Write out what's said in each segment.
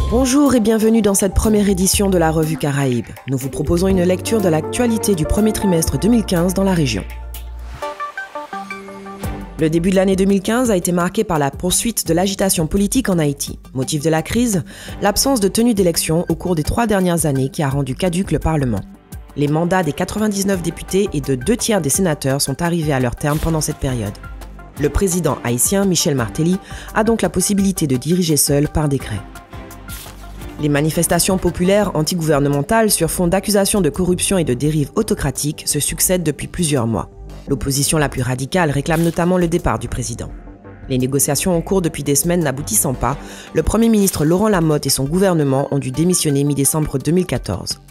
Bonjour et bienvenue dans cette première édition de la Revue Caraïbe. Nous vous proposons une lecture de l'actualité du premier trimestre 2015 dans la région. Le début de l'année 2015 a été marqué par la poursuite de l'agitation politique en Haïti. Motif de la crise, l'absence de tenue d'élection au cours des 3 dernières années qui a rendu caduque le Parlement. Les mandats des 99 députés et de 2 tiers des sénateurs sont arrivés à leur terme pendant cette période. Le président haïtien, Michel Martelly, a donc la possibilité de diriger seul par décret. Les manifestations populaires antigouvernementales sur fond d'accusations de corruption et de dérives autocratiques se succèdent depuis plusieurs mois. L'opposition la plus radicale réclame notamment le départ du président. Les négociations en cours depuis des semaines n'aboutissant pas, le Premier ministre Laurent Lamotte et son gouvernement ont dû démissionner mi-décembre 2014.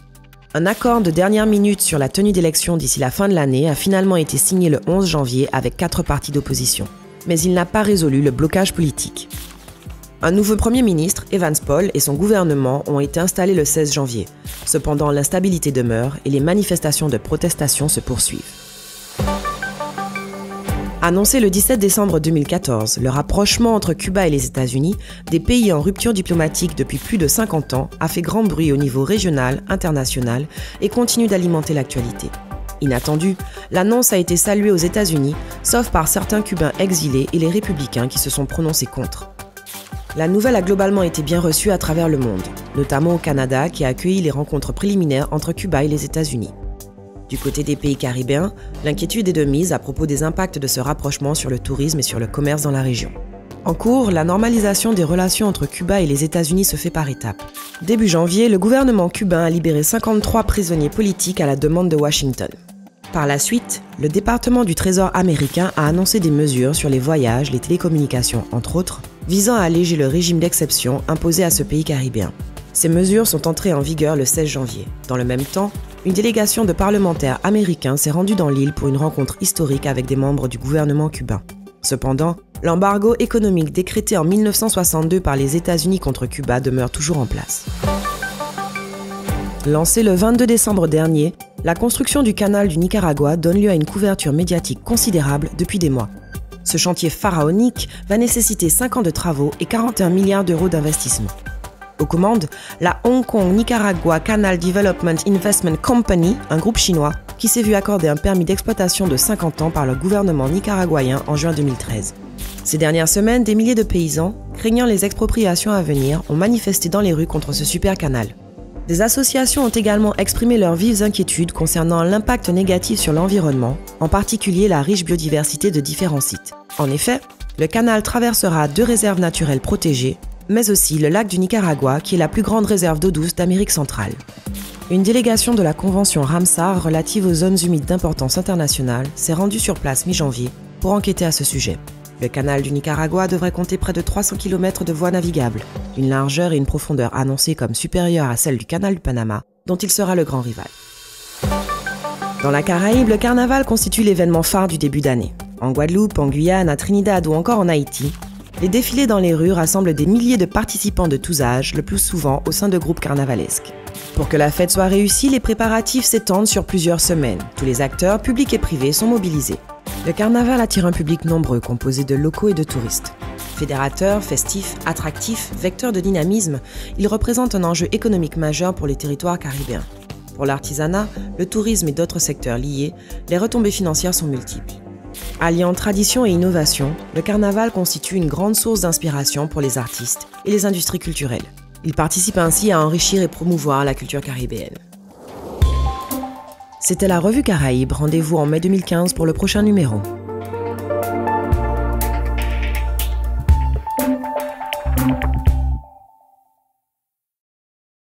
Un accord de dernière minute sur la tenue d'élections d'ici la fin de l'année a finalement été signé le 11 janvier avec 4 partis d'opposition. Mais il n'a pas résolu le blocage politique. Un nouveau Premier ministre, Evans Paul, et son gouvernement ont été installés le 16 janvier. Cependant, l'instabilité demeure et les manifestations de protestation se poursuivent. Annoncé le 17 décembre 2014, le rapprochement entre Cuba et les États-Unis, des pays en rupture diplomatique depuis plus de 50 ans, a fait grand bruit au niveau régional, international et continue d'alimenter l'actualité. Inattendu, l'annonce a été saluée aux États-Unis, sauf par certains Cubains exilés et les républicains qui se sont prononcés contre. La nouvelle a globalement été bien reçue à travers le monde, notamment au Canada qui a accueilli les rencontres préliminaires entre Cuba et les États-Unis. Du côté des pays caribéens, l'inquiétude est de mise à propos des impacts de ce rapprochement sur le tourisme et sur le commerce dans la région. En cours, la normalisation des relations entre Cuba et les États-Unis se fait par étapes. Début janvier, le gouvernement cubain a libéré 53 prisonniers politiques à la demande de Washington. Par la suite, le département du Trésor américain a annoncé des mesures sur les voyages, les télécommunications, entre autres, visant à alléger le régime d'exception imposé à ce pays caribéen. Ces mesures sont entrées en vigueur le 16 janvier. Dans le même temps, une délégation de parlementaires américains s'est rendue dans l'île pour une rencontre historique avec des membres du gouvernement cubain. Cependant, l'embargo économique décrété en 1962 par les États-Unis contre Cuba demeure toujours en place. Lancé le 22 décembre dernier, la construction du canal du Nicaragua donne lieu à une couverture médiatique considérable depuis des mois. Ce chantier pharaonique va nécessiter 5 ans de travaux et 41 milliards d'euros d'investissement. Aux commandes, la Hong Kong Nicaragua Canal Development Investment Company, un groupe chinois, qui s'est vu accorder un permis d'exploitation de 50 ans par le gouvernement nicaraguayen en juin 2013. Ces dernières semaines, des milliers de paysans, craignant les expropriations à venir, ont manifesté dans les rues contre ce super canal. Des associations ont également exprimé leurs vives inquiétudes concernant l'impact négatif sur l'environnement, en particulier la riche biodiversité de différents sites. En effet, le canal traversera 2 réserves naturelles protégées, mais aussi le lac du Nicaragua, qui est la plus grande réserve d'eau douce d'Amérique centrale. Une délégation de la Convention Ramsar relative aux zones humides d'importance internationale s'est rendue sur place mi-janvier pour enquêter à ce sujet. Le canal du Nicaragua devrait compter près de 300 km de voies navigables, d'une largeur et une profondeur annoncées comme supérieures à celle du canal du Panama, dont il sera le grand rival. Dans la Caraïbe, le carnaval constitue l'événement phare du début d'année. En Guadeloupe, en Guyane, à Trinidad ou encore en Haïti, les défilés dans les rues rassemblent des milliers de participants de tous âges, le plus souvent au sein de groupes carnavalesques. Pour que la fête soit réussie, les préparatifs s'étendent sur plusieurs semaines. Tous les acteurs, publics et privés, sont mobilisés. Le carnaval attire un public nombreux, composé de locaux et de touristes. Fédérateur, festif, attractif, vecteur de dynamisme, il représente un enjeu économique majeur pour les territoires caribéens. Pour l'artisanat, le tourisme et d'autres secteurs liés, les retombées financières sont multiples. Alliant tradition et innovation, le carnaval constitue une grande source d'inspiration pour les artistes et les industries culturelles. Il participe ainsi à enrichir et promouvoir la culture caribéenne. C'était la Revue Caraïbe, rendez-vous en mai 2015 pour le prochain numéro.